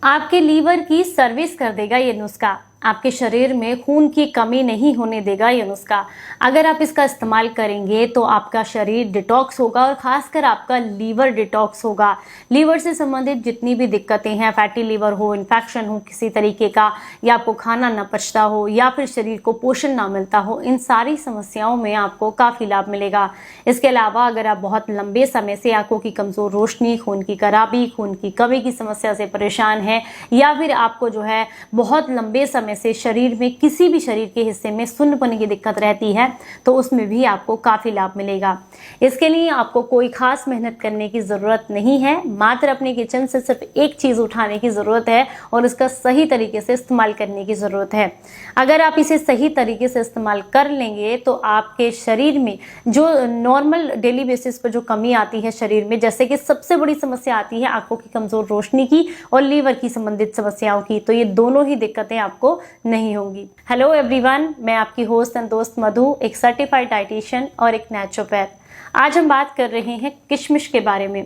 आपके लीवर की सर्विस कर देगा ये नुस्खा। आपके शरीर में खून की कमी नहीं होने देगा ये नुस्खा। अगर आप इसका इस्तेमाल करेंगे तो आपका शरीर डिटॉक्स होगा और खासकर आपका लीवर डिटॉक्स होगा। लीवर से संबंधित जितनी भी दिक्कतें हैं, फैटी लीवर हो, इन्फेक्शन हो किसी तरीके का, या आपको खाना न पचता हो, या फिर शरीर को पोषण ना मिलता हो, इन सारी समस्याओं में आपको काफ़ी लाभ मिलेगा। इसके अलावा अगर आप बहुत लंबे समय से आंखों की कमज़ोर रोशनी, खून की खराबी, खून की कमी की समस्या से परेशान हैं, या फिर आपको जो है बहुत लंबे समय से शरीर में किसी भी शरीर के हिस्से में सुन्नपन की दिक्कत रहती है, तो उसमें भी आपको काफी लाभ मिलेगा। इसके लिए आपको कोई खास मेहनत करने की जरूरत नहीं है, मात्र अपने किचन से सिर्फ एक चीज उठाने की जरूरत है और उसका सही तरीके से इस्तेमाल करने की जरूरत है। अगर आप इसे सही तरीके से इस्तेमाल कर लेंगे तो आपके शरीर में जो नॉर्मल डेली बेसिस पर जो कमी आती है शरीर में, जैसे कि सबसे बड़ी समस्या आती है आंखों की कमजोर रोशनी की और लीवर की संबंधित समस्याओं की, तो ये दोनों ही दिक्कतें आपको नहीं होंगी। हेलो एवरीवन, मैं आपकी होस्ट एंड दोस्त मधु, एक सर्टिफाइड डाइटिशियन और एक नेचुरोपैथ। आज हम बात कर रहे हैं किशमिश के बारे में।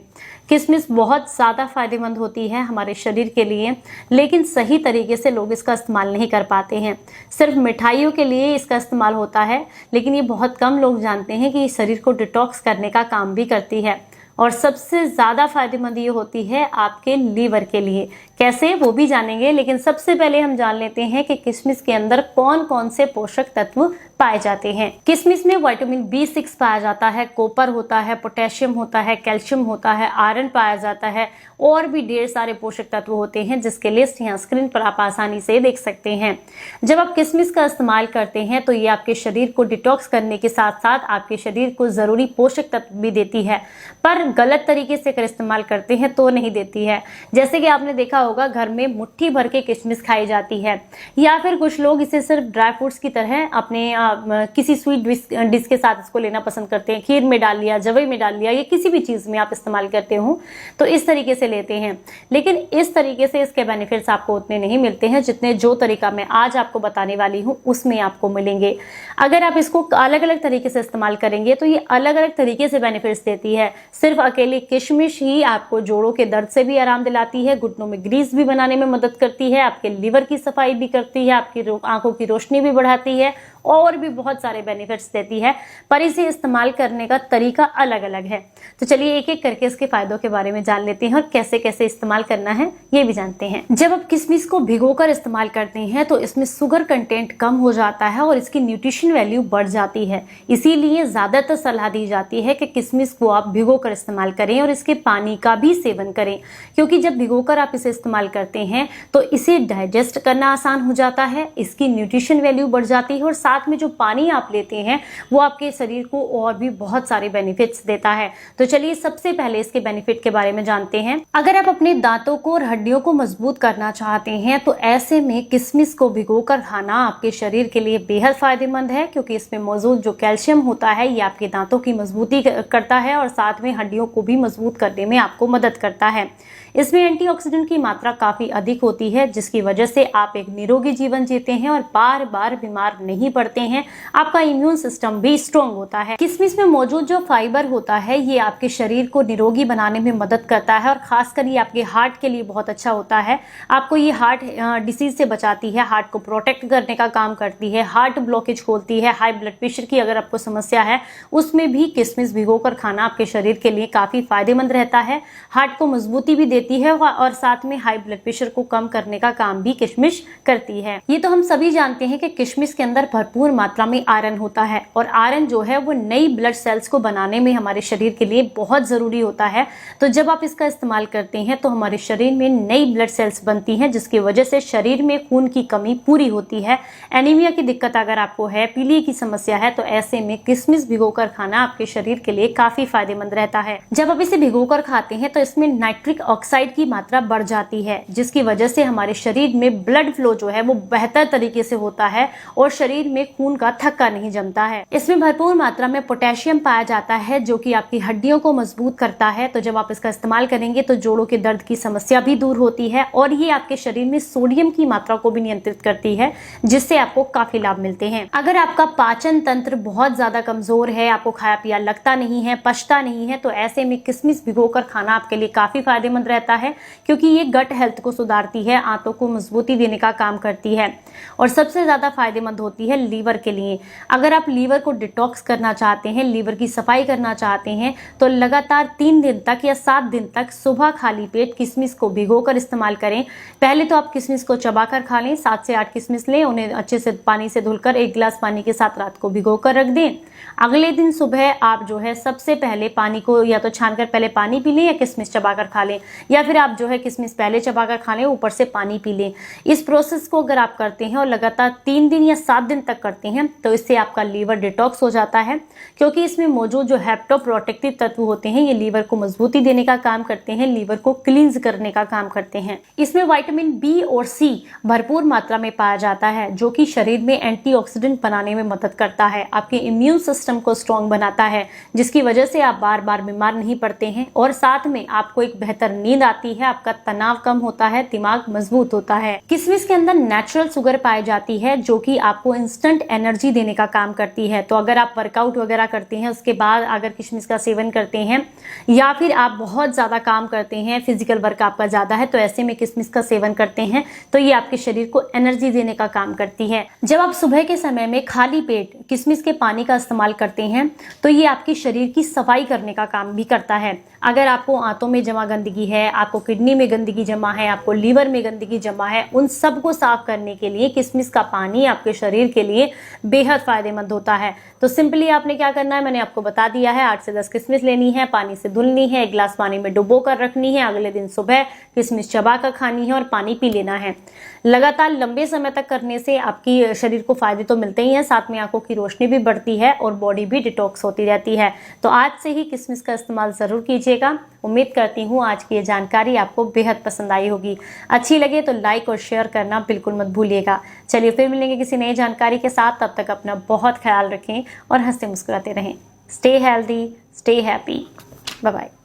किशमिश बहुत ज़्यादा फायदेमंद होती है हमारे शरीर के लिए, लेकिन सही तरीके से लोग इसका इस्तेमाल नहीं कर पाते हैं। सिर्फ मिठाइयों के लिए इसका इस्तेमाल होता है, लेकिन ये बहुत कम लोग जानते हैं कि ये शरीर को डिटॉक्स करने का काम भी करती है। और सबसे ज़्यादा फायदेमंद ये होती है आपके लीवर के लिए। कैसे, वो भी जानेंगे, लेकिन सबसे पहले हम जान लेते हैं कि किशमिश के अंदर कौन कौन से पोषक तत्व पाए जाते हैं। किशमिश में विटामिन B6 पाया जाता है, कॉपर होता है, पोटेशियम होता है, कैल्शियम होता है, आयरन पाया जाता है, और भी ढेर सारे पोषक तत्व होते हैं जिसके लिस्ट यहाँ स्क्रीन पर आप आसानी से देख सकते हैं। जब आप किशमिश का इस्तेमाल करते हैं तो ये आपके शरीर को डिटॉक्स करने के साथ साथ आपके शरीर को जरूरी पोषक तत्व भी देती है, पर गलत तरीके से अगर इस्तेमाल करते हैं तो नहीं देती है। जैसे कि आपने देखा होगा, घर में मुट्ठी भर के किशमिश खाई जाती है, या फिर कुछ लोग इसे सिर्फ ड्राई फ्रूट्स की तरह अपने किसी स्वीट डिश के साथ इसको लेना पसंद करते हैं। खीर में डाल लिया, जवई में डाल लिया, या किसी भी चीज में आप इस्तेमाल करते हो तो इस तरीके से लेते हैं, लेकिन इस तरीके से इसके बेनिफिट्स आपको उतने नहीं मिलते हैं जितने जो तरीका मैं आज आपको बताने वाली हूँ उसमें आपको मिलेंगे। अगर आप इसको अलग अलग तरीके से इस्तेमाल करेंगे तो ये अलग अलग तरीके से बेनिफिट्स देती है। सिर्फ अकेली किशमिश ही आपको जोड़ों के दर्द से भी आराम दिलाती है, घुटनों में ग्रीस भी बनाने में मदद करती है, आपके लीवर की सफाई भी करती है, आपकी आंखों की रोशनी भी बढ़ाती है, और भी बहुत सारे बेनिफिट्स देती है, पर इसे इस्तेमाल करने का तरीका अलग अलग है। तो चलिए एक एक करके इसके फायदों के बारे में जान लेते हैं और कैसे कैसे इस्तेमाल करना है ये भी जानते हैं। जब आप किशमिश को भिगोकर इस्तेमाल करते हैं तो इसमें शुगर कंटेंट कम हो जाता है और इसकी न्यूट्रिशन वैल्यू बढ़ जाती है। इसीलिए ज्यादातर सलाह दी जाती है कि किशमिश को आप भिगोकर इस्तेमाल करें और इसके पानी का भी सेवन करें, क्योंकि जब भिगोकर आप इसे इस्तेमाल करते हैं तो इसे डाइजेस्ट करना आसान हो जाता है, इसकी न्यूट्रिशन वैल्यू बढ़ जाती है, और साथ में जो पानी आप लेते हैं वो आपके शरीर को और भी बहुत सारे बेनिफिट्स देता है। तो चलिए सबसे पहले इसके बेनिफिट के बारे में जानते हैं। अगर आप अपने दांतों को और हड्डियों को मजबूत करना चाहते हैं तो ऐसे में किशमिश को भिगोकर खाना आपके शरीर के लिए बेहद फायदेमंद है, क्योंकि इसमें मौजूद जो कैल्शियम होता है ये आपके दांतों की मजबूती करता है और साथ में हड्डियों को भी मजबूत करने में आपको मदद करता है। इसमें एंटीऑक्सीडेंट की मात्रा काफी अधिक होती है, जिसकी वजह से आप एक निरोगी जीवन जीते हैं और बार बार बीमार नहीं पड़ते हैं। आपका इम्यून सिस्टम भी स्ट्रॉन्ग होता है। किशमिश में मौजूद जो फाइबर होता है ये आपके शरीर को निरोगी बनाने में मदद करता है, और खासकर ये आपके हार्ट के लिए बहुत अच्छा होता है। आपको ये हार्ट डिसीज से बचाती है, हार्ट को प्रोटेक्ट करने का काम करती है, हार्ट ब्लॉकेज खोलती है। हाई ब्लड प्रेशर की अगर आपको समस्या है उसमें भी किशमिश भिगोकर खाना आपके शरीर के लिए काफी फायदेमंद रहता है। हार्ट को मजबूती भी देती है और साथ में हाई ब्लड प्रेशर को कम करने का काम भी किशमिश करती है। ये तो हम सभी जानते हैं कि किशमिश के अंदर भरपूर मात्रा में आयरन होता है, और आयरन जो है वो नई ब्लड सेल्स को बनाने में हमारे शरीर के लिए बहुत जरूरी होता है। तो जब आप इसका इस्तेमाल करते हैं तो हमारे शरीर में नई ब्लड सेल्स बनती हैं, जिसकी वजह से शरीर में खून की कमी पूरी होती है। एनीमिया की दिक्कत अगर आपको है, पीलिया की समस्या है, तो ऐसे में किशमिश भिगोकर खाना आपके शरीर के लिए काफी फायदेमंद रहता है। जब आप इसे भिगोकर खाते हैं तो इसमें नाइट्रिक ऑक्साइड की मात्रा बढ़ जाती है, जिसकी वजह से हमारे शरीर में ब्लड फ्लो जो है वो बेहतर तरीके से होता है और शरीर में खून का थक्का नहीं जमता है। इसमें भरपूर मात्रा में पोटेशियम पाया जाता है जो कि आपकी हड्डियों को मजबूत करता है। तो जब आप इसका इस्तेमाल करेंगे तो जोड़ों के दर्द की समस्या भी दूर होती है, और ये आपके शरीर में सोडियम की मात्रा को भी नियंत्रित करती है, जिससे आपको काफी लाभ मिलते हैं। अगर आपका पाचन तंत्र बहुत ज्यादा कमजोर है, आपको खाया पिया लगता नहीं है, पचता नहीं है, तो ऐसे में किशमिश भिगोकर खाना आपके लिए काफी फायदेमंद रहता रहता है, क्योंकि ये गट हेल्थ को सुधारती है, आंतों को मजबूती देने का काम करती है और सबसे ज़्यादा फायदेमंद होती है लीवर के लिए। अगर आप लीवर को डिटॉक्स करना चाहते हैं, लीवर की सफाई करना चाहते हैं, तो लगातार 3 दिन तक या 7 दिन तक सुबह खाली पेट किशमिश को भिगोकर इस्तेमाल करें। पहले तो आप किशमिश को चबाकर खा लें, 7 से 8 किशमिश लें, उन्हें अच्छे से पानी से धुलकर 1 गिलास पानी के साथ रात को भिगोकर रख दें। अगले दिन सुबह आप जो है सबसे पहले पानी को या तो छानकर पहले पानी पी लें या किशमिश चबाकर खा लें, या फिर आप जो है किशमिश पहले चबाकर खा लें, ऊपर से पानी पी लें। इस प्रोसेस को अगर आप करते हैं और लगातार 3 दिन या 7 दिन तक करते हैं तो इससे आपका लीवर डिटॉक्स हो जाता है, क्योंकि इसमें मौजूद जो हेप्टोप्रोटेक्टिव तत्व होते हैं ये लीवर को मजबूती देने का काम करते हैं, लीवर को क्लींस करने का काम करते हैं। इसमें विटामिन बी और सी भरपूर मात्रा में पाया जाता है, जो कि शरीर में एंटीऑक्सीडेंट बनाने में मदद करता है, आपके इम्यून सिस्टम को स्ट्रॉन्ग बनाता है, जिसकी वजह से आप बार बार बीमार नहीं पड़ते हैं और साथ में आपको एक बेहतर नींद आती है, आपका तनाव कम होता है, दिमाग मजबूत होता है। किशमिश के अंदर नेचुरल शुगर पाई जाती है, जो कि आपको इंस्टेंट एनर्जी देने का काम करती है। तो अगर आप वर्कआउट वगैरह करते हैं उसके बाद अगर किशमिश का सेवन करते हैं, या फिर आप बहुत ज्यादा काम करते हैं, फिजिकल वर्क आपका ज्यादा है, तो ऐसे में किशमिश का सेवन करते हैं तो ये आपके शरीर को एनर्जी देने का काम करती है। जब आप सुबह के समय में खाली पेट किशमिश के पानी का इस्तेमाल करते हैं तो ये आपके शरीर की सफाई करने का काम भी करता है। अगर आपको आंतों में जमा गंदगी है, आपको किडनी में गंदगी जमा है, आपको लीवर में गंदगी जमा है, उन सब को साफ करने के लिए किशमिश का पानी आपके शरीर के लिए बेहद फायदेमंद होता है। तो सिंपली आपने क्या करना है, मैंने आपको बता दिया है। 8 से 10 किशमिश लेनी है, पानी से धुलनी है, 1 गिलास पानी में डुबो कर रखनी है, अगले दिन सुबह किशमिश चबा कर खानी है और पानी पी लेना है। लगातार लंबे समय तक करने से आपकी शरीर को फायदे तो मिलते ही हैं, साथ में आंखों की रोशनी भी बढ़ती है और बॉडी भी डिटॉक्स होती रहती है। तो आज से ही किशमिश का इस्तेमाल जरूर कीजिएगा। उम्मीद करती हूँ आज की ये जानकारी आपको बेहद पसंद आई होगी। अच्छी लगे तो लाइक और शेयर करना बिल्कुल मत भूलिएगा। चलिए फिर मिलेंगे किसी नई जानकारी के साथ, तब तक अपना बहुत ख्याल रखें और हंसते मुस्कुराते रहें। Stay healthy, stay happy, bye bye.